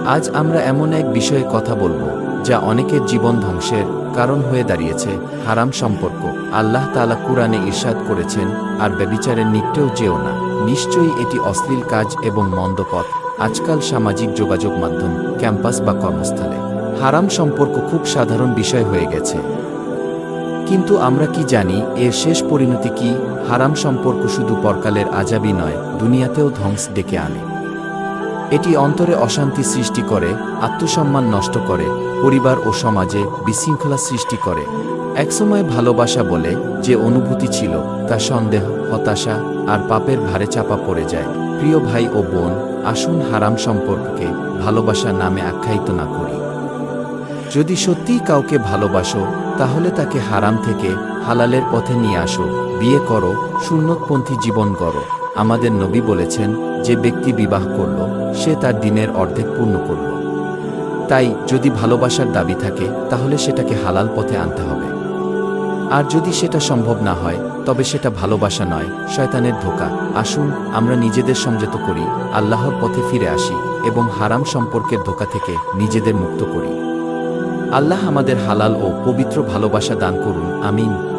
আজ আমরা এমন এক বিষয়ে কথা বলবো যা অনেকের জীবন ধ্বংসের কারণ হয়ে দাঁড়িয়েছে, হারাম সম্পর্ক। আল্লাহ তাআলা কুরআনে ইরশাদ করেছেন, আর ব্যভিচারের নিকটেও যেও না। নিশ্চয়ই এটি অশ্লীল কাজ এবং মন্দ পথ। আজকাল সামাজিক যোগাযোগ মাধ্যম, ক্যাম্পাস বা কর্মস্থলে হারাম সম্পর্ক খুব সাধারণ বিষয় হয়ে গেছে। কিন্তু আমরা কি জানি এর শেষ পরিণতি কি? হারাম সম্পর্ক শুধু পরকালের আযাবই নয়, দুনিয়াতেও ধ্বংস ডেকে আনে। এটি অন্তরে অশান্তি সৃষ্টি করে, আত্মসম্মান নষ্ট করে, পরিবার ও সমাজে বিশৃঙ্খলা সৃষ্টি করে। একসময় ভালোবাসা বলে যে অনুভূতি ছিল তা সন্দেহ, হতাশা আর পাপের ভারে চাপা পড়ে যায়। প্রিয় ভাই ও বোন, আসুন হারাম সম্পর্ককে ভালোবাসা নামে আখ্যায়িত না করি। যদি সত্যিই কাউকে ভালোবাসো, তাহলে তাকে হারাম থেকে হালালের পথে নিয়ে আসো, বিয়ে করো, সুন্নতপন্থী জীবন গড়ো। আমাদের নবী বলেছেন, যে ব্যক্তি বিবাহ করল সে তার দিনের অর্ধেক পূর্ণ করল। তাই যদি ভালোবাসার দাবি থাকে তাহলে সেটাকে হালাল পথে আনতে হবে। আর যদি সেটা সম্ভব না হয়, তবে সেটা ভালোবাসা নয়, শয়তানের ধোঁকা। আসুন আমরা নিজেদের সংযত করি, আল্লাহর পথে ফিরে আসি এবং হারাম সম্পর্কের ধোঁকা থেকে নিজেদের মুক্ত করি। আল্লাহ আমাদের হালাল ও পবিত্র ভালোবাসা দান করুন। আমিন।